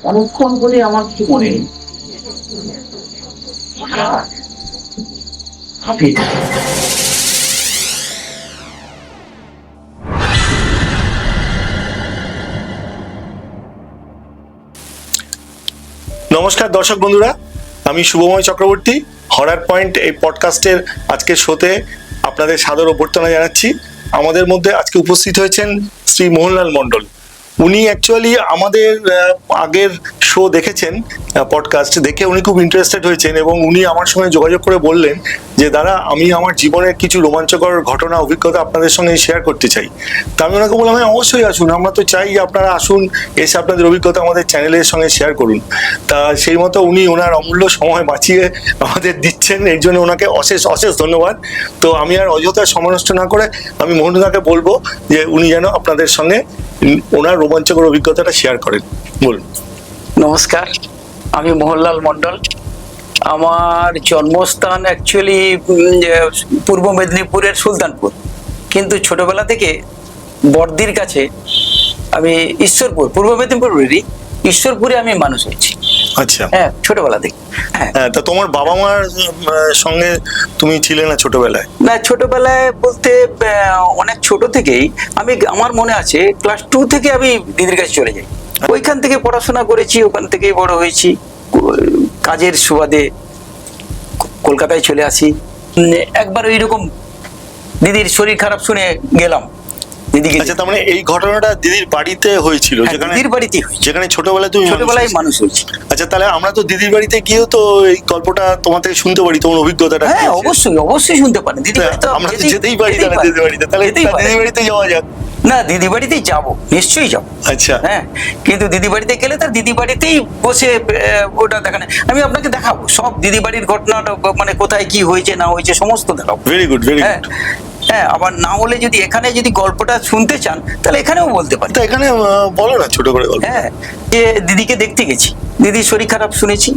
অনেকক্ষণ ধরে আমার কিছু মনে নেই। হঠাৎ হাঁপিয়ে গেল। নমস্কার দর্শক বন্ধুরা, আমি শুভময় চক্রবর্তী। হরার পয়েন্ট এই পডকাস্টের আজকের শোতে আপনাদের সাদর অভ্যর্থনা জানাচ্ছি। আমাদের মধ্যে আজকে উপস্থিত হয়েছেন শ্রী মোহনলাল মণ্ডল। উনি অ্যাকচুয়ালি আমাদের আগের শো দেখেছেন, পডকাস্ট দেখে উনি খুব ইন্টারেস্টেড হয়েছেন এবং উনি আমার সঙ্গে যোগাযোগ করে বললেন যে দাদা, আমি আমার জীবনের কিছু রোমাঞ্চকর ঘটনা অভিজ্ঞতা আপনাদের সঙ্গে শেয়ার করতে চাই। তা আমি ওনাকে বললাম, হ্যাঁ অবশ্যই আসুন, আমরা তো চাই আপনারা আসুন, এসে আপনাদের অভিজ্ঞতা আমাদের চ্যানেলের সঙ্গে শেয়ার করুন। তা সেই মতো উনি ওনার অমূল্য সময় বাঁচিয়ে আমাদের দিচ্ছেন, এর জন্য ওনাকে অশেষ অশেষ ধন্যবাদ। তো আমি আর অযথা সময় নষ্ট না করে আমি মোহনদাকে বলবো যে উনি যেন আপনাদের সঙ্গে ওনার রোমাঞ্চকর অভিজ্ঞতাটা শেয়ার করেন। বলুন। নমস্কার, আমি মোহনলাল মণ্ডল। আমার জন্মস্থান অ্যাকচুয়ালি পূর্ব মেদিনীপুরের সুলতানপুর, কিন্তু ছোটবেলা থেকে বর্দির কাছে আমি ঈশ্বরপুর, পূর্ব মেদিনীপুরেরই ঈশ্বরপুরে আমি মানুষ হয়েছি। আচ্ছা, হ্যাঁ, ছোটবেলা থেকে। হ্যাঁ, তা তোমার বাবা মার সঙ্গে তুমি ছিলে না ছোটবেলায়? না, ছোটবেলায় বলতে অনেক ছোট থেকেই আমার মনে আছে ক্লাস 2 থেকে আমি দিদির কাছে চলে যাই। ওইখান থেকে পড়াশোনা করেছি, ওখান থেকেই বড় হয়েছি। কাজের সুবাদে কলকাতায় চলে আসি। একবার ওইরকম দিদির শরীর খারাপ শুনে গেলাম দিদিকে। আচ্ছা, তার মানে এই ঘটনাটা দিদির বাড়িতে হয়েছিল? হ্যাঁ, দিদির বাড়িতেই হয়েছে, যেখানে ছোটবেলায় তুমি ছোটবেলায় মানুষ হয়েছি। আচ্ছা, তাহলে আমরা তো দিদির বাড়িতে গিয়েও তো এই গল্পটা তোমার থেকে শুনতে পারি, তোমার অভিজ্ঞতাটা। হ্যাঁ, অবশ্যই অবশ্যই শুনতে পারেন। দিদি আমরা তো যেতেই পারি তাহলে দিদির বাড়িতে, তাহলে দিদির বাড়িতে যাওয়া যাক। না, দিদি বাড়িতেই যাবো, নিশ্চয়ই যাবো। আচ্ছা, হ্যাঁ, কিন্তু দিদি বাড়িতে গেলে তার দিদি বাড়িতেই বসে ওটা দেখানো, আমি আপনাকে দেখাবো সব দিদি বাড়ির ঘটনাটা, মানে কোথায় কি হয়েছে না হয়েছে সমস্ত দেখাবো। ভেরি গুড, ভেরি হ্যাঁ গুড। হ্যাঁ, আবার না হলে যদি এখানে যদি গল্পটা শুনতে চান তাহলে এখানেও বলতে পারি। তা এখানে বলো না ছোট করে গল্প। হ্যাঁ, যে দিদিকে দেখতে গেছি, দিদির শরীর খারাপ শুনেছি,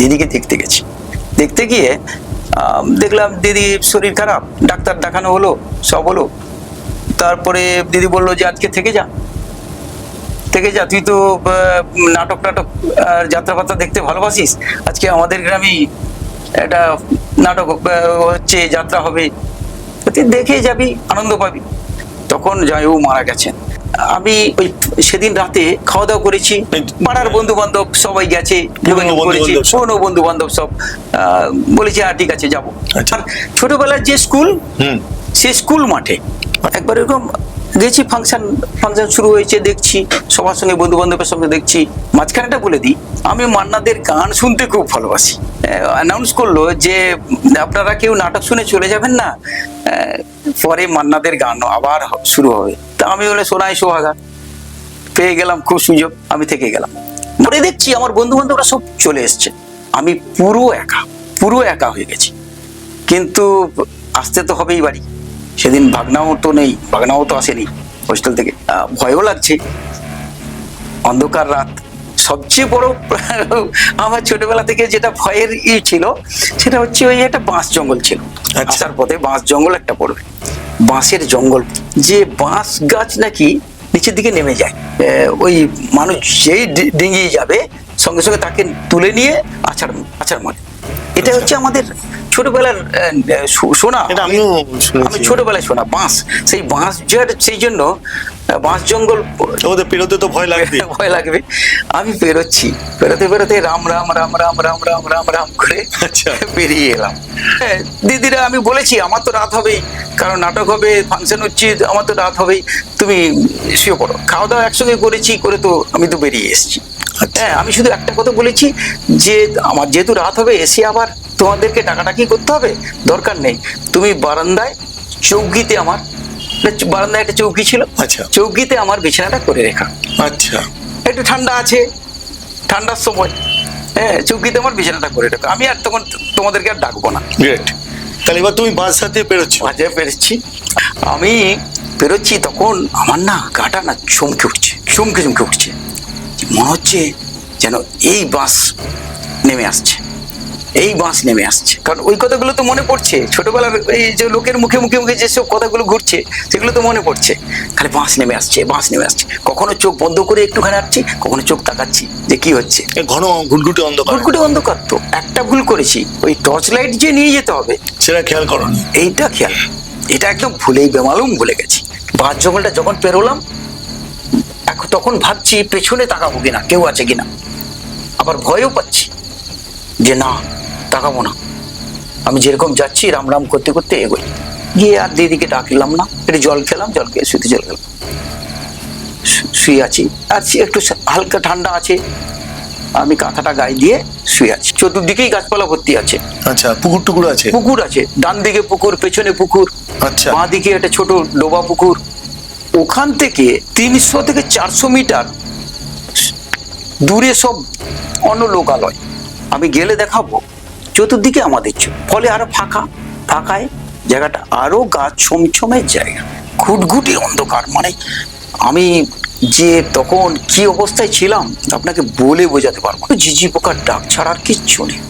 দিদিকে দেখতে গেছি। দেখতে গিয়ে দেখলাম দিদির শরীর খারাপ, ডাক্তার দেখানো হলো, সব হলো। তারপরে দিদি বললো যে আজকে থেকে যা, তুই তো নাটক আর যাত্রাপাত্রা দেখতে ভালোবাসিস, আজকে আমাদের গ্রামেই একটা নাটক হচ্ছে, যাত্রা হবে, তুই দেখে যাবি, আনন্দ পাবি। তখন জয়ও মারা গেছেন। আমি ওই সেদিন রাতে খাওয়া দাওয়া করেছি, পাড়ার বন্ধু বান্ধব সবাই গেছে, পুরনো বন্ধু বান্ধব সব বলেছি হ্যাঁ ঠিক আছে যাবো। আর ছোটবেলার যে স্কুল, সে স্কুল মাঠে একবার এরকম গেছি, ফাংশন শুরু হয়েছে, দেখছি সবার সঙ্গে, বন্ধু বান্ধবের সঙ্গে দেখছি। মাঝখানেটা বলে দিই, আমি মান্নাদের গান শুনতে খুব ভালোবাসি। অ্যানাউন্স করলো যে আপনারা কেউ নাটক শুনে চলে যাবেন না, পরে মান্নাদের গান আবার শুরু হবে। তা আমি বলে সোনাই সোহাগা পেয়ে গেলাম, খুব সুযোগ, আমি থেকে গেলাম। পরে দেখছি আমার বন্ধু বান্ধবরা সব চলে এসছে, আমি পুরো একা হয়ে গেছি। কিন্তু আসতে তো হবেই বাড়ি। সেদিন ভাগনাও তো নেই, ভাগনাও তো আসেনি হোস্টেল থেকে। ভয়ও লাগছে, অন্ধকার রাত। সবচেয়ে বড় আমার ছোটবেলা থেকে যেটা ভয়ের ছিল সেটা হচ্ছে ওই একটা বাঁশ জঙ্গল ছিল। আসার পথে বাঁশ জঙ্গল একটা পড়বে, বাঁশের জঙ্গল, যে বাঁশ গাছ নাকি নিচের দিকে নেমে যায়। ওই মানুষ যেই ডিঙিয়ে যাবে সঙ্গে সঙ্গে তাকে তুলে নিয়ে আছাড় মারে। এটা হচ্ছে আমাদের ছোটবেলার শোনা, আমি ছোটবেলায় শোনা বাঁশ, সেই বাঁশ সেই জন্য বাঁশ জঙ্গল পেরোতে তো ভয় লাগবে। আমি পেরোতে রাম রাম রাম রাম রাম রাম রাম রাম করে বেরিয়ে এলাম। দিদিরা আমি বলেছি আমার তো রাত হবেই, কারণ নাটক হবে, ফাংশন হচ্ছে, আমার তো রাত হবেই, তুমি শুয়ে পড়ো। খাওয়া দাওয়া একসঙ্গে করেছি, করে তো আমি তো বেরিয়ে এসেছি। হ্যাঁ, আমি শুধু একটা কথা বলেছি যে আমার যেহেতু রাত হবে, এসে আবার তোমাদেরকে ডাকাডাকি করতে হবে, দরকার নেই। তুমি বারান্দায় চৌকিতে, আমার বারান্দায় একটা চৌকি ছিল, চৌকিতে আমার বিছানাটা করে রেখা। আচ্ছা, একটু ঠান্ডা আছে, ঠান্ডার সময়, হ্যাঁ, চৌকিতে আমার বিছানাটা করে রেখা, আমি আর তখন তোমাদেরকে আর ডাকবো না। গ্রেট। তাহলে এবার তুমি বাস সাথে পেরোচ্ছি? আমি পেরোচ্ছি, তখন আমার না গাটা না চমকে উঠছে, মনে হচ্ছে যেন এই বাস নেমে আসছে, এই বাঁশ নেমে আসছে। কারণ ওই কথাগুলো তো মনে পড়ছে, ছোটবেলার এই যে লোকের মুখে মুখে মুখে যেসব কথাগুলো ঘুরছে সেগুলো তো মনে পড়ছে। খালি বাঁশ নেমে আসছে, বাঁশ নেমে আসছে। কখনো চোখ বন্ধ করে একটুখানি হাঁটছি, কখনো চোখ তাকাচ্ছি যে কি হচ্ছে। ঘন ঘুটঘুটে অন্ধকার। ঘুটঘুটে অন্ধকার। তো একটা ভুল করেছি, ওই টর্চ লাইট যে নিয়ে যেতে হবে সেটা খেয়াল করনি। এইটা খেয়াল, এটা একদম ভুলেই বেমালুম ভুলে গেছি। বাঁশ জঙ্গলটা যখন পেরোলাম, এখন তখন ভাবছি পেছনে তাকাবো কিনা, কেউ আছে কিনা। আবার ভয়ও পাচ্ছি যে না, তাকাবো না। আমি যেরকম যাচ্ছি রাম রাম করতে করতে এগোই। গিয়ে আর দিদিকে ডাকলাম না, একটু জল খেলাম, জল খেয়ে শুতে চলে গেলাম। শুয়ে আছি, আর একটু হালকা ঠান্ডা আছে, আমি কাঁথাটা গায়ে দিয়ে শুয়ে আছি। চতুর্দিকেই গাছপালা ভর্তি আছে। আচ্ছা, পুকুর টুকুর আছে? পুকুর আছে, ডান দিকে পুকুর, পেছনে পুকুর, আচ্ছা, বাঁ দিকে একটা ছোট ডোবা পুকুর। ওখান থেকে 300 থেকে 400 মিটার দূরে সব অন্য লোকালয়। আমি গেলে দেখাবো, চতুর্দিকে আমাদের চোখ, ফলে আরো ফাঁকা, ফাঁকায় জায়গাটা আরো গাছ ছমছমের জায়গা, ঘুটঘুটি অন্ধকার। মানে আমি যে তখন কি অবস্থায় ছিলাম আপনাকে বলে বোঝাতে পারবো না। ঝিঝি পোকার ডাক ছাড়া আর কিচ্ছু নেই,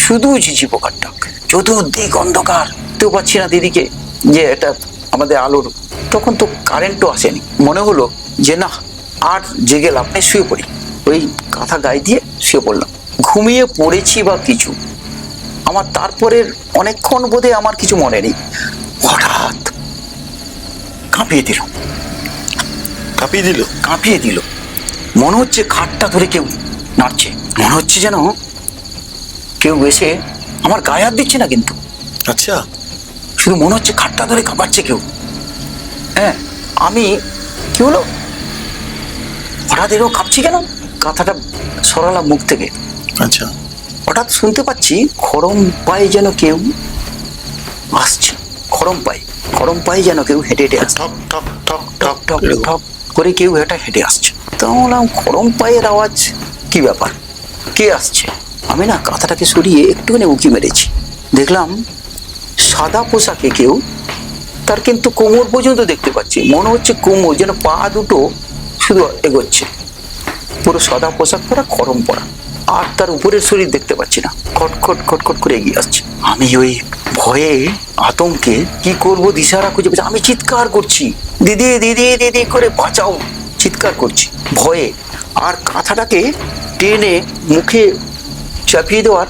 শুধু ঝিঝি পোকার ডাক। চতুর্দিক অন্ধকার, তো পাচ্ছি না দিদিকে যে এটা আমাদের আলোর। তখন তো কারেন্টও আসেনি। মনে হলো যে না, আর জেগে লাভ নেই, শুয়ে পড়ি। ওই কাঁথা গায়ে দিয়ে শুয়ে পড়লাম। ঘুমিয়ে পড়েছি বা কিছু, আমার তারপরের অনেকক্ষণ বোধে আমার কিছু মনে নেই। হঠাৎ কাঁপিয়ে দিল, কাঁপিয়ে দিল? কাঁপিয়ে দিল। মনে হচ্ছে খাটটা ধরে কেউ নাড়ছে, মনে হচ্ছে যেন কেউ এসে আমার গায়ে হাত দিচ্ছে না কিন্তু। আচ্ছা, শুধু মনে হচ্ছে খাটটা ধরে কাঁপাচ্ছে কেউ। হ্যাঁ, আমি কি হলো, হঠাৎ এরও কাঁপছি কেন, কাঁথাটা সরালাম মুখ থেকে। আচ্ছা, হঠাৎ শুনতে পাচ্ছি খড়ম পায়ে যেন কেউ আসছে। খড়ম পায়ে, খড়ম পায়ে যেন কেউ হেঁটে হেঁটে আসছে। ঠক ঠক ঠক ঠক টক এরকম। টক করে কেউ হেঁটে হেঁটে আসছে। তো বললাম খড়ম পায়ের আওয়াজ, কি ব্যাপার, কে আসছে? আমি না কাঁথাটাকে সরিয়ে একটুখানি উঁকি মেরেছি, দেখলাম সাদা পোশাকে কেউ, তার কিন্তু কোমর পর্যন্ত দেখতে পাচ্ছি। মনে হচ্ছে কোমর, যেন পা দুটো শুধু এগোচ্ছে। পুরো সাদা পোশাক পরা, খড়ম পরা, আর তার উপরের শরীর দেখতে পাচ্ছি না। খটখট খটখট করে এগিয়ে আসছে। আমি ওই ভয়ে আতঙ্কে কি করবো দিশারা খুঁজে পাচ্ছি। আমি চিৎকার করছি, দিদি দিদি দিদি করে বাঁচাও, চিৎকার করছি ভয়ে। আর কাঁথাটাকে টেনে মুখে চাপিয়ে দেওয়ার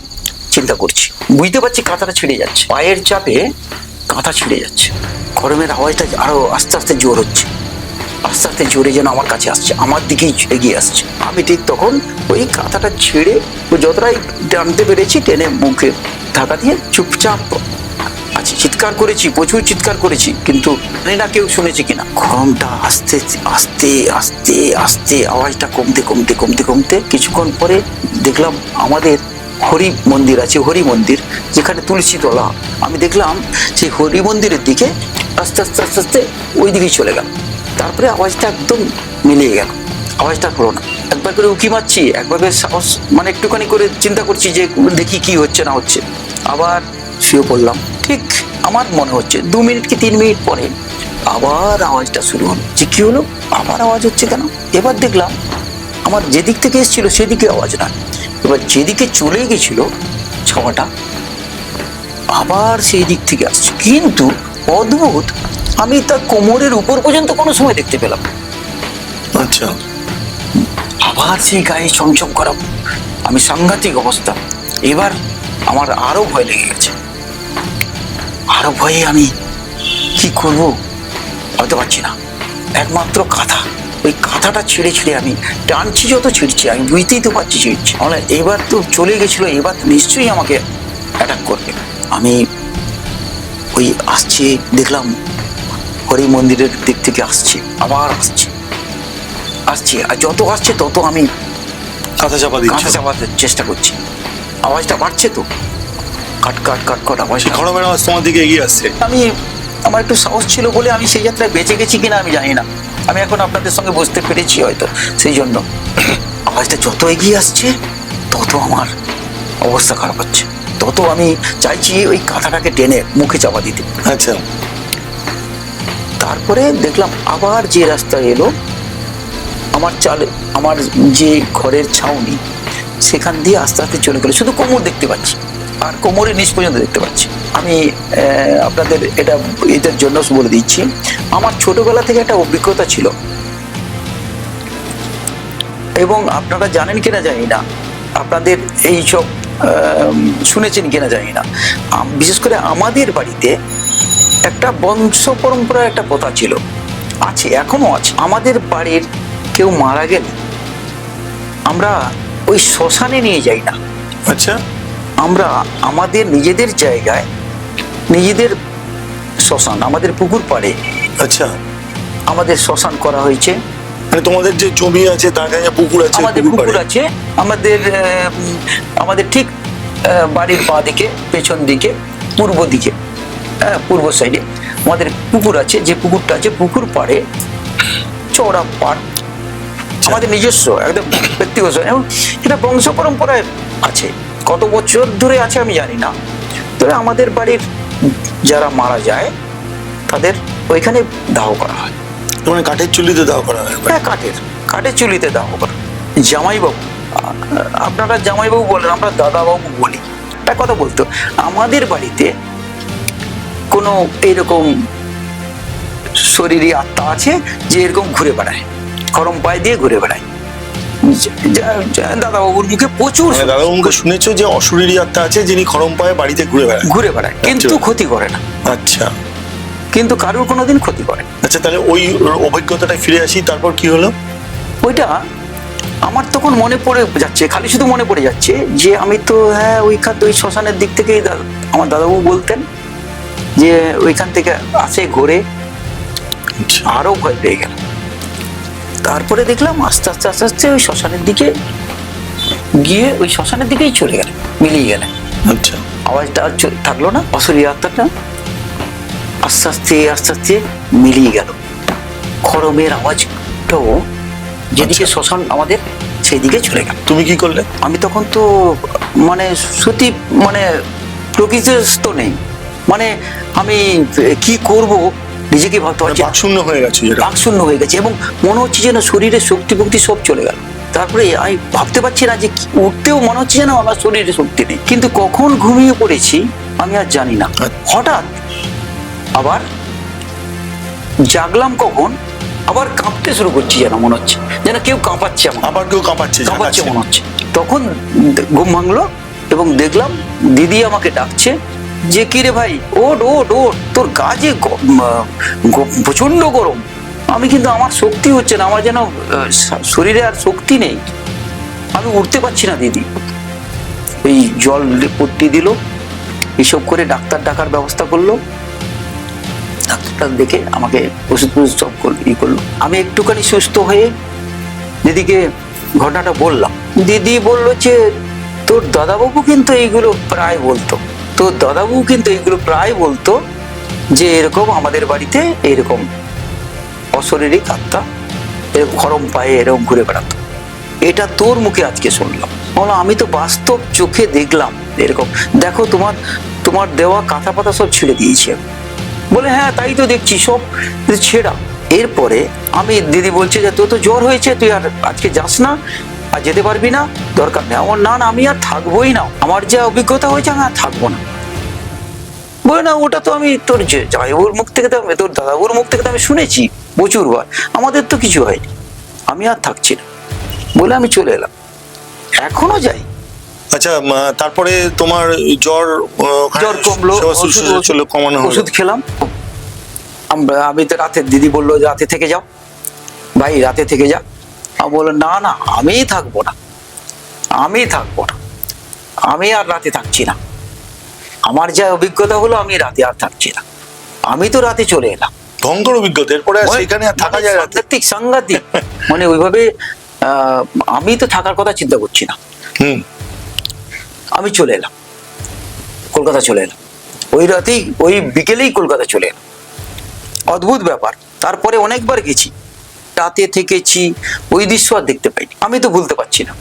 চিন্তা করছি। বুঝতে পারছি কাঁথাটা ছিঁড়ে যাচ্ছে, পায়ের চাপে কাঁথা ছিঁড়ে যাচ্ছে। খড়মের আওয়াজটা আরো আস্তে আস্তে জোর হচ্ছে, আস্তে আস্তে জোরে যেন আমার কাছে আসছে, আমার দিকেই এগিয়ে আসছে। আমি ঠিক তখন ওই কাঁথাটা ছেড়ে যতটাই টানতে পেরেছি টেনে মুখে ঢাকা দিয়ে চুপচাপ আছি। চিৎকার করেছি, প্রচুর চিৎকার করেছি, কিন্তু জানি না কেউ শুনেছে কিনা। খড়মটা আস্তে আস্তে আস্তে আস্তে আওয়াজটা কমতে কমতে কমতে কমতে কিছুক্ষণ পরে দেখলাম আমাদের হরি মন্দির আছে, হরি মন্দির যেখানে তুলসী তলা, আমি দেখলাম সেই হরি মন্দিরের দিকে আস্তে আস্তে আস্তে আস্তে ওই দিকেই চলে গেল। তারপরে আওয়াজটা একদম মিলিয়ে গেল, আওয়াজটা হলো না। একবার করে উঁকি মারছি, একবার করে সাহস মানে একটুখানি করে চিন্তা করছি যে দেখি কি হচ্ছে না হচ্ছে। আবার শুয়ে পড়লাম। ঠিক আমার মনে হচ্ছে 2 মিনিট কি 3 মিনিট পরে আবার আওয়াজটা শুরু হলো। যে কি হলো, আবার আওয়াজ হচ্ছে কেন? এবার দেখলাম আমার যেদিক থেকে এসেছিল সেদিকে আওয়াজ না, এবার যেদিকে চলে গেছিল ছাওয়াটা আবার সেই দিক থেকে আসছে। কিন্তু অদ্ভুত, আমি তার কোমরের উপর পর্যন্ত কোনো সময় দেখতে পেলাম। আচ্ছা, আবার সেই গায়ে চমচম করা, আমি সাংঘাতিক অবস্থা। এবার আমার আরো ভয় লেগে গেছে, আরো ভয়ে আমি কি করব ভাবতে পারছি না। একমাত্র কাঁথা, ওই কাঁথাটা ছিঁড়ে ছিঁড়ে আমি টানছি, যত ছিঁড়ছি আমি বুঝতেই তো পারছি ছিঁড়ছি। মানে এবার তো চলে গেছিল, এবার তো নিশ্চয়ই আমাকে অ্যাটাক করবে। আমি ওই আসছে দেখলাম হরি মন্দিরের দিক থেকে আসছে, আবার আসছে আসছে, আর যত আসছে তত আমি কাঁথা চাপা দিচ্ছি। কাঁথা চাপাতে চেষ্টা করছি। আওয়াজটা বাড়ছে তো, কাট কাট কাট কাট আওয়াজ। খড়মের আওয়াজ তোমার দিকে এগিয়ে আসছে। আমি, আমার একটু সাহস ছিল বলে আমি সেই যাত্রায় বেঁচে গেছি কিনা আমি জানি না। আমি এখন আপনাদের সঙ্গে বুঝতে পেরেছি হয়তো, সেই জন্য আওয়াজটা যত এগিয়ে আসছে তত আমার অবস্থা খারাপ হচ্ছে, তত আমি চাইছি ওই কাঁথাটাকে টেনে মুখে চাপা দিতে। আচ্ছা, তারপরে দেখলাম আবার যে রাস্তা এলো, আমার যে ঘরের ছাউনি সেখান দিয়ে আস্তে আস্তে চলে গেল। শুধু কোমর দেখতে পাচ্ছি, আর কোমরের নিচ পর্যন্ত দেখতে পাচ্ছি। আমি আপনাদের এটার জন্য বলে দিচ্ছি, আমার ছোটবেলা থেকে একটা অভিজ্ঞতা ছিল, এবং আপনারা জানেন কিনা জানি না, আপনাদের এইসব শুনেছেন কিনা জানি না, বিশেষ করে আমাদের বাড়িতে একটা বংশ পরম্পরার একটা প্রথা ছিল, আছে, এখনো আছে। আমাদের বাড়ির কেউ মারা গেলে আমরা ওই শ্মশানে নিয়ে যাই না। আচ্ছা, আমরা আমাদের নিজেদের জায়গায়, নিজেদের শ্মশান, আমাদের পুকুর পাড়ে আচ্ছা, আমাদের শ্মশান করা হয়েছে। মানে তোমাদের যে জমি আছে তার কাছে পুকুর আছে, আমাদের পুকুর আছে, আমাদের ঠিক বাড়ির বাঁ দিকে, পেছন দিকে, পূর্ব দিকে, পূর্ব সাইডে আমাদের পুকুর আছে। যে পুকুরটা আছে, পুকুর পাড়ে চওড়া পাড়, আমাদের নিজস্ব একদম ব্যক্তিগত, এবং এটা বংশ পরম্পরায় আছে। কত বছর ধরে আছে আমি জানি না, তবে আমাদের বাড়ির যারা মারা যায় তাদের ওইখানে দাহ করা হয়। মানে কাঠের চুল্লিতে দাহ করা হয়? হ্যাঁ, কাঠের চুল্লিতে দাহ করা। জামাইবাবু, আপনারা জামাইবাবু বলেন, আমরা দাদাবাবু বলি। একটা কথা বলতো, আমাদের বাড়িতে কোনো এরকম শরীরী আত্মা আছে যে এরকম ঘুরে বেড়ায়, গরম পায়ে দিয়ে ঘুরে বেড়ায়। দাদাবাবুর মুখে প্রচুর, দাদাবাবুর মুখে শুনেছো যে অশরীরী আত্মা আছে যিনি খরম পায়ে বাড়িতে ঘুরে বেড়ায়, কিন্তু ক্ষতি করে না। আচ্ছা, কিন্তু কারোর কোনোদিন ক্ষতি করে। আচ্ছা, তাহলে ওই অভিজ্ঞতাটা ফিরে আসি, তারপর কি হলো? ওইটা আমার তখন মনে পড়ে যাচ্ছে, খালি শুধু মনে পড়ে যাচ্ছে যে আমি তো, হ্যাঁ, ওই শ্মশানের দিক থেকেই আমার দাদাবাবু বলতেন যে ওইখান থেকে আসে ঘোরে। আরো ভয় পেয়ে গেল। তারপরে দেখলাম আস্তে আস্তে আস্তে আস্তে ওই শ্মশানের দিকে গিয়ে ওই শ্মশানের দিকেই চলে গেল, মিলিয়ে গেলেন। আচ্ছা, আওয়াজটা আর থাকলো না, অশরীরী আত্মাটা আস্তে আস্তে আস্তে আস্তে মিলিয়ে গেল। খড়মের আওয়াজটাও যেদিকে শ্মশান আমাদের, সেই দিকে চলে গেল। তুমি কি করলে? আমি তখন তো মানে সত্যি মানে প্রকৃতিস্থ নেই, মানে আমি কি করব নিজেকে ভাবতে পারছি, বাকশূন্য হয়ে গেছে, বাকশূন্য হয়ে গেছে, এবং মনে হচ্ছে যেন শরীরের শক্তি ভক্তি সব চলে গেল। তারপরে আমি ভাবতে পারছি না যে উঠতেও মনে হচ্ছে যেন আমার শরীরে শক্তি নেই। কিন্তু কখন ঘুমিয়ে পড়েছি আমি আর জানি না। হঠাৎ আবার জাগলাম কখন, আবার কাঁপতে শুরু করছি, যেন মনে হচ্ছে যেন কেউ কাঁপাচ্ছে, আবার কেউ কাঁপাচ্ছে মনে হচ্ছে। তখন ঘুম ভাঙলো এবং দেখলাম দিদি আমাকে ডাকছে যে, কি রে ভাই, ওঠ ওঠ ওঠ, তোর গা যে প্রচন্ড গরম। আমি কিন্তু, আমার শক্তি হচ্ছে না, আমার যেন শরীরে আর শক্তি নেই, আমি উঠতে পারছি না। দিদি এই জল পট্টি দিল, এসব করে ডাক্তার ডাকার ব্যবস্থা করলো। ডাক্তার দেখে আমাকে ওষুধ সব করলো। আমি একটুখানি সুস্থ হয়ে দিদিকে ঘটনাটা বললাম। দিদি বললো যে, তোর দাদাবাবু কিন্তু এইগুলো প্রায় বলতো, যে এরকম আমাদের বাড়িতে এরকম অশরীরী আত্মা এরকম খরম পায়ে এরকম ঘুরে বেড়াতো। এটা তোর মুখে আজকে শুনলাম। বললাম, আমি তো বাস্তব চোখে দেখলাম এরকম। দেখো, তোমার দেওয়া কাঁথা পাতা সব ছেড়ে দিয়েছি। বলে, হ্যাঁ, তাই তো দেখছি, সব ছেঁড়া। এরপরে দিদি বলছে যে, তোর তো জ্বর হয়েছে, তুই আর আজকে যাস না, আর যেতে পারবি না, দরকার নেই। আমার না, আমি আর থাকবোই না, আমার যা অভিজ্ঞতা হয়েছে আমি আর থাকবো না। বলে, না, ওটা তো আমি তোর জামাইবাবুর মুখ থেকে, তোর দাদাবাবুর মুখ থেকে তো আমি শুনেছি প্রচুরবার, আমাদের তো কিছু হয়নি, আমি আর থাকছি না। বলে আমি চলে এলাম, এখনো যাই। আচ্ছা, তারপরে তোমার জ্বর কমলো, কমানো হলো, ওষুধ খেলাম। আমি তো দিদি বললো রাতে থেকে যাও ভাই, রাতে থেকে যা। আমি বললাম, না, আমি থাকবো না, আমি আর রাতে থাকছি না। আমার যা অভিজ্ঞতা হলো, আমি রাতে আর থাকছি না, আমি তো রাতে চলে এলাম। ভয়ঙ্কর অভিজ্ঞতা। এরপরে সেখানে আর থাকা যায়? সাংঘাতিক মানে ওইভাবে আমি তো থাকার কথা চিন্তা করছি না। আমি চলে এলাম, কলকাতা চলে এলাম। ওই রাতেই, ওই বিকেলেই কলকাতা চলে এলাম। অদ্ভুত ব্যাপার। তারপরে অনেকবার গেছি, রাতে থেকেছি, ওই দৃশ্য আর দেখতে পাইনি। আমি তো ভুলতে পারছি না,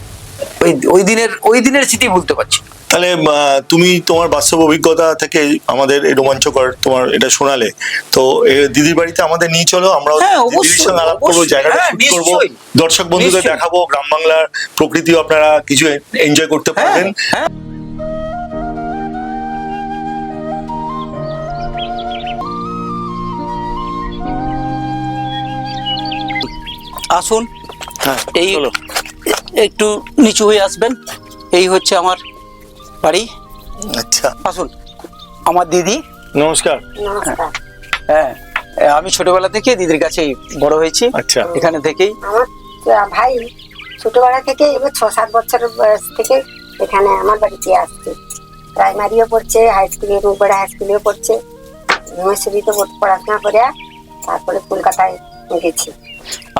ওই দিনের স্মৃতি ভুলতে পারছি না। তাহলে তুমি তোমার বাস্তব অভিজ্ঞতা থেকে আমাদের এই রোমাঞ্চকর তোমার এটা শোনালে, তো দিদির বাড়িতে আমাদের নিয়ে চলো, আমরা দিদির সঙ্গে আলাপ করবো, জায়গাটা শুট করবো, দর্শক বন্ধুদের দেখাবো, গ্রাম বাংলার প্রকৃতিও আপনারা কিছু এনজয় করতে পারবেন। আসুন, হ্যাঁ এই চলো। একটু নিচু হয়ে আসবেন। এই হচ্ছে আমার বাড়ি। আচ্ছা, আসুন, আমার দিদি। নমস্কার। নমস্কার। হ্যাঁ, আমি ছোটবেলা থেকে দিদির কাছেই বড় হয়েছি। আচ্ছা। এখানে থেকেই। আমার ভাই ছোটবেলা থেকে এবার 6-7 বছরের বয়স থেকে এখানে আমার বাড়িতে আসছে। প্রাইমারিও পড়ছে, হাই স্কুলে মুগপাড়া হাই স্কুলেও পড়ছে, ইউনিভার্সিটিতে পড়াশোনা করে তারপরে কলকাতায় গেছি।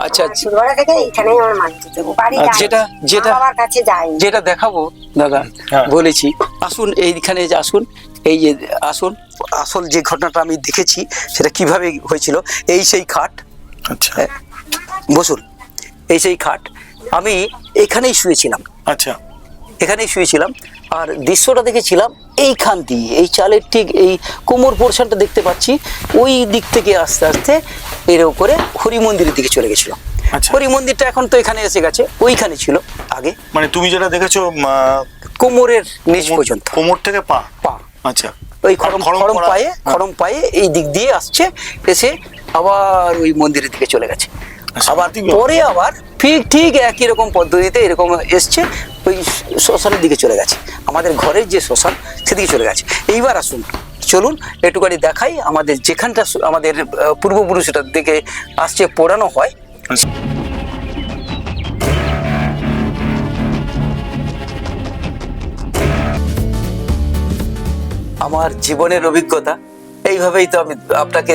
আচ্ছা, ছোটবেলা থেকে এখানেই আমার মানুষ হচ্ছে। বাড়ি আর যাই, যেটা মা বাবার কাছে যাই। যেটা দেখাবো দাদা, হ্যাঁ। বলেছি আসুন এইখানে যে আসুন, এই যে আসুন, আসল যে ঘটনাটা আমি দেখেছি সেটা কিভাবে হয়েছিল। এই সেই খাট, আচ্ছা বসুন, এই সেই খাট। আমি এখানেই শুয়েছিলাম, আচ্ছা এখানেই শুয়েছিলাম। আর দৃশ্যটা দেখেছিলাম এইখান দিয়ে, এই চালের ঠিক এই কোমর পোর্শনটা দেখতে পাচ্ছি, ওই দিক থেকে আস্তে আস্তে এর উপরে হরি মন্দিরের দিকে চলে গেছিল। আচ্ছা। হরি মন্দিরটা এখন তো এখানে এসে গেছে, ওইখানে ছিল আগে, মানে তুমি যেটা দেখেছো কোমরের নিচ পর্যন্ত, কোমর থেকে পা। পা আচ্ছা, ওই খড়ম পড়া- পায়ে, খড়ম পায়ে এই দিক দিয়ে আসছে, এসে আবার ওই মন্দিরের দিকে চলে গেছে। আচ্ছা, আবার ঠিক পরে আবার ঠিক একই রকম পদ্ধতিতে এরকম এসছে, ওই শ্মশানের দিকে চলে গেছে, আমাদের ঘরের যে শ্মশান সেদিকে চলে গেছে। এইবার আসুন, চলুন একটুখানি দেখাই আমাদের যেখানটা আমাদের পূর্বপুরুষটার দিকে আসছে পোড়ানো হয়। আচ্ছা। আমার জীবনের অভিজ্ঞতা এইভাবেই তো আমি আপনাকে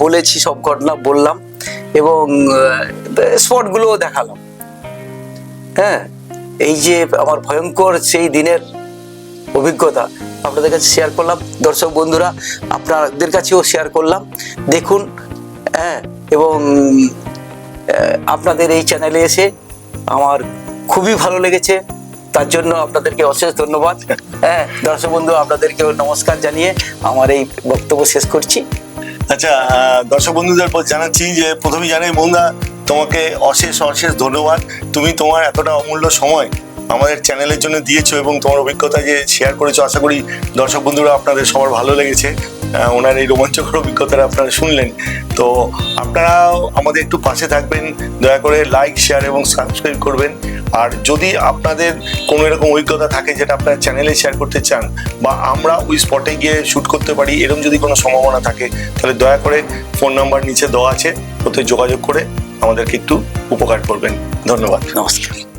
বলেছি, সব ঘটনা বললাম এবং স্পটগুলোও দেখালাম। হ্যাঁ, এই যে আমার ভয়ঙ্কর সেই দিনের অভিজ্ঞতা আপনাদের কাছে শেয়ার করলাম। দর্শক বন্ধুরা, আপনাদের কাছেও শেয়ার করলাম, দেখুন। হ্যাঁ, এবং আপনাদের এই চ্যানেলে এসে আমার খুবই ভালো লেগেছে, তার জন্য আপনাদেরকে অশেষ ধন্যবাদ। হ্যাঁ দর্শক বন্ধু, আপনাদেরকেও নমস্কার জানিয়ে আমার এই বক্তব্য শেষ করছি। আচ্ছা, দর্শক বন্ধুদের জানাচ্ছি যে প্রথমেই জানাই মোহনদা, তোমাকে অশেষ অশেষ ধন্যবাদ। তুমি তোমার এতটা অমূল্য সময় আমাদের চ্যানেলের জন্য দিয়েছো এবং তোমার অভিজ্ঞতা যে শেয়ার করেছো, আশা করি দর্শক বন্ধুরা আপনাদের সবার ভালো লেগেছে। ওনার এই রোমাঞ্চকর অভিজ্ঞতাটা আপনারা শুনলেন। তো আপনারাও আমাদের একটু পাশে থাকবেন, দয়া করে লাইক, শেয়ার এবং সাবস্ক্রাইব করবেন। আর যদি আপনাদের কোনো এরকম অভিজ্ঞতা থাকে যেটা আপনার চ্যানেলে শেয়ার করতে চান, বা আমরা ওই স্পটে গিয়ে শ্যুট করতে পারি, এরকম যদি কোনো সম্ভাবনা থাকে, তাহলে দয়া করে ফোন নাম্বার নিচে দেওয়া আছে, ওতে যোগাযোগ করে আমাদেরকে একটু উপকার করবেন। ধন্যবাদ, নমস্কার।